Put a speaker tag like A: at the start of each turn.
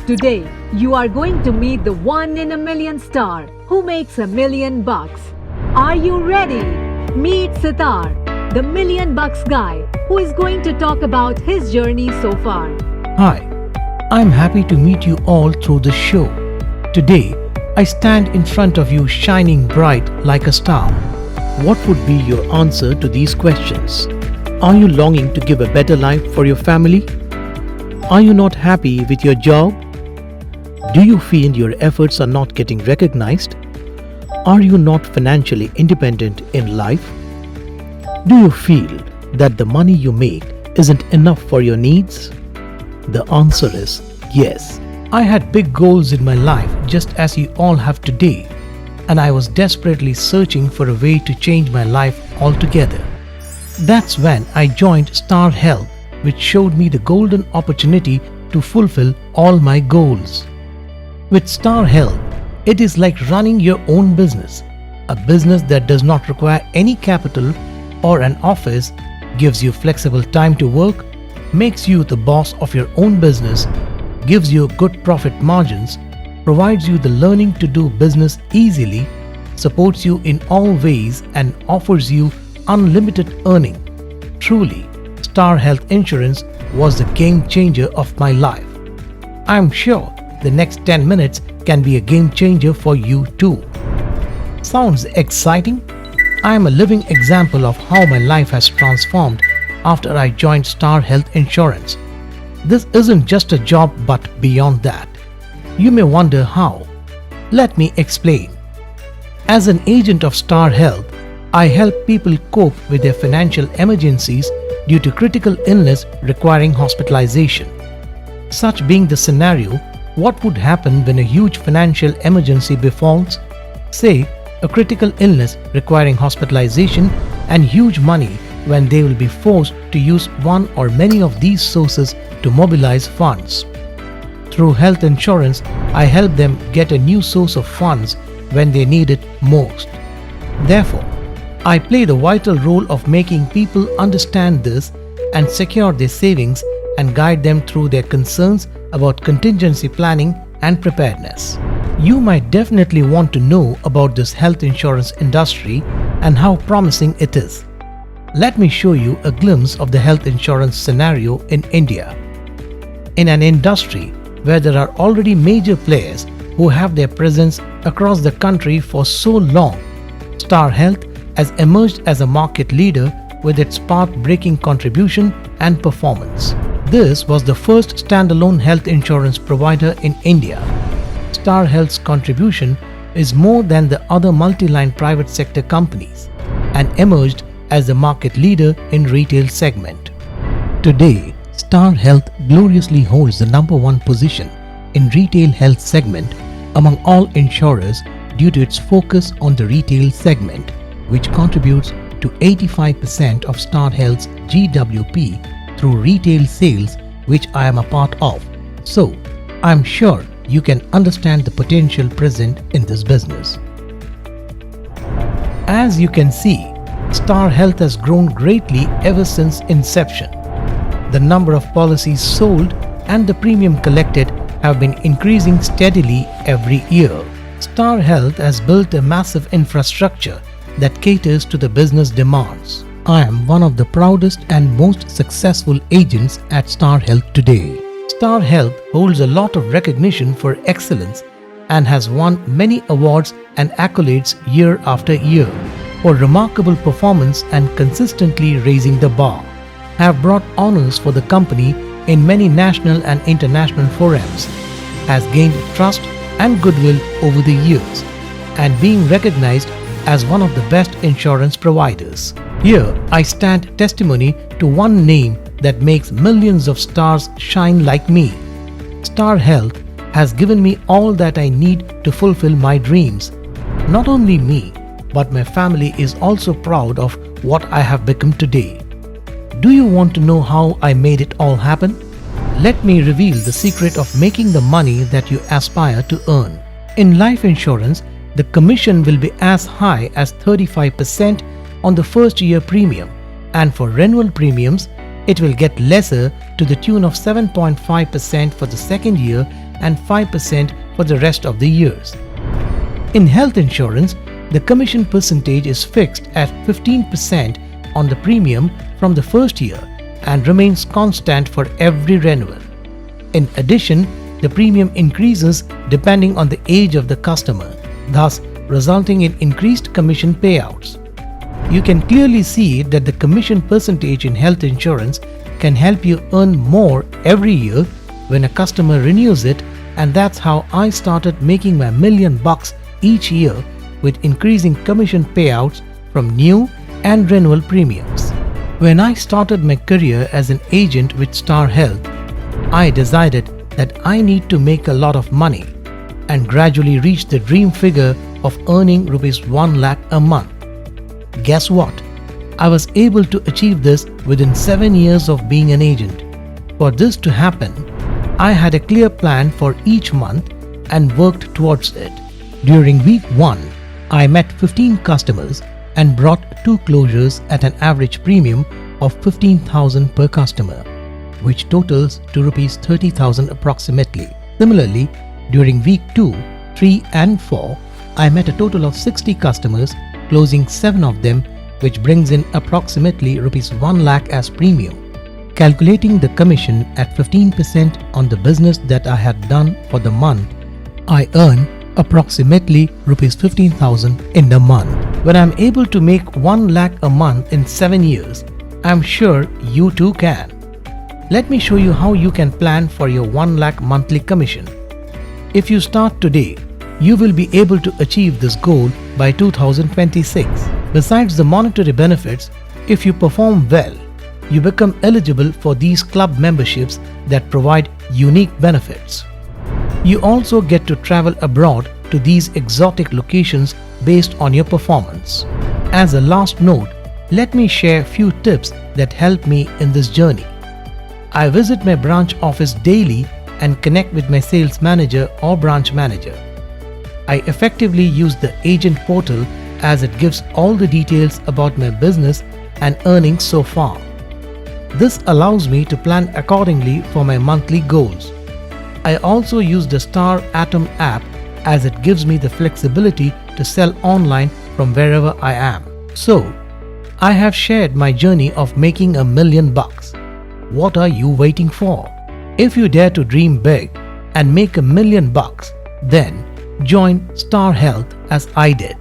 A: Today, you are going to meet the one in a million star who makes $1 million. Are you ready? Meet Sitar, the $1 million guy who is going to talk about his journey so far.
B: Hi, I'm happy to meet you all through this show. Today, I stand in front of you shining bright like a star. What would be your answer to these questions? Are you longing to give a better life for your family? Are you not happy with your job? Do you feel your efforts are not getting recognized? Are you not financially independent in life? Do you feel that the money you make isn't enough for your needs? The answer is yes. I had big goals in my life just as you all have today, and I was desperately searching for a way to change my life altogether. That's when I joined Star Health, which showed me the golden opportunity to fulfill all my goals. With Star Health, it is like running your own business. A business that does not require any capital or an office, gives you flexible time to work, makes you the boss of your own business, gives you good profit margins, provides you the learning to do business easily, supports you in all ways, and offers you unlimited earning. Truly, Star Health Insurance was the game changer of my life. I'm sure the next 10 minutes can be a game changer for you too. Sounds exciting? I am a living example of how my life has transformed after I joined Star Health Insurance. This isn't just a job but beyond that. You may wonder how. Let me explain. As an agent of Star Health, I help people cope with their financial emergencies due to critical illness requiring hospitalization. Such being the scenario, what would happen when a huge financial emergency befalls? Say, a critical illness requiring hospitalization and huge money, when they will be forced to use one or many of these sources to mobilize funds. Through health insurance, I help them get a new source of funds when they need it most. Therefore, I play the vital role of making people understand this and secure their savings and guide them through their concerns about contingency planning and preparedness. You might definitely want to know about this health insurance industry and how promising it is. Let me show you a glimpse of the health insurance scenario in India. In an industry where there are already major players who have their presence across the country for so long, Star Health has emerged as a market leader with its path-breaking contribution and performance. This was the first standalone health insurance provider in India. Star Health's contribution is more than the other multi-line private sector companies and emerged as the market leader in retail segment. Today, Star Health gloriously holds the #1 position in retail health segment among all insurers due to its focus on the retail segment, which contributes to 85% of Star Health's GWP through retail sales, which I am a part of. So, I'm sure you can understand the potential present in this business. As you can see, Star Health has grown greatly ever since inception. The number of policies sold and the premium collected have been increasing steadily every year. Star Health has built a massive infrastructure that caters to the business demands. I am one of the proudest and most successful agents at Star Health today. Star Health holds a lot of recognition for excellence and has won many awards and accolades year after year for remarkable performance and consistently raising the bar. Have brought honors for the company in many national and international forums, has gained trust and goodwill over the years, and being recognized as one of the best insurance providers. Here, I stand testimony to one name that makes millions of stars shine like me. Star Health has given me all that I need to fulfill my dreams. Not only me, but my family is also proud of what I have become today. Do you want to know how I made it all happen? Let me reveal the secret of making the money that you aspire to earn. In life insurance, the commission will be as high as 35% on the first year premium, and for renewal premiums, it will get lesser to the tune of 7.5% for the second year and 5% for the rest of the years. In health insurance, the commission percentage is fixed at 15% on the premium from the first year and remains constant for every renewal. In addition, the premium increases depending on the age of the customer, thus resulting in increased commission payouts. You can clearly see that the commission percentage in health insurance can help you earn more every year when a customer renews it, and that's how I started making my $1 million each year with increasing commission payouts from new and renewal premiums. When I started my career as an agent with Star Health, I decided that I need to make a lot of money and gradually reach the dream figure of earning rupees 1 lakh a month. Guess what? I was able to achieve this within 7 years of being an agent. For this to happen, I had a clear plan for each month and worked towards it. During week 1, I met 15 customers and brought 2 closures at an average premium of 15,000 per customer, which totals to rupees 30,000 approximately. Similarly, during week 2, 3 and 4, I met a total of 60 customers, closing 7 of them, which brings in approximately rupees 1 lakh as premium. Calculating the commission at 15% on the business that I had done for the month, I earn approximately rupees 15,000 in the month. When I'm able to make 1 lakh a month in 7 years, I'm sure you too can. Let me show you how you can plan for your 1 lakh monthly commission. If you start today, you will be able to achieve this goal by 2026. Besides the monetary benefits, if you perform well, you become eligible for these club memberships that provide unique benefits. You also get to travel abroad to these exotic locations based on your performance. As a last note, let me share few tips that help me in this journey. I visit my branch office daily and connect with my sales manager or branch manager. I effectively use the agent portal as it gives all the details about my business and earnings so far. This allows me to plan accordingly for my monthly goals. I also use the Star Atom app as it gives me the flexibility to sell online from wherever I am. So, I have shared my journey of making $1 million. What are you waiting for? If you dare to dream big and make $1 million, then join Star Health as I did.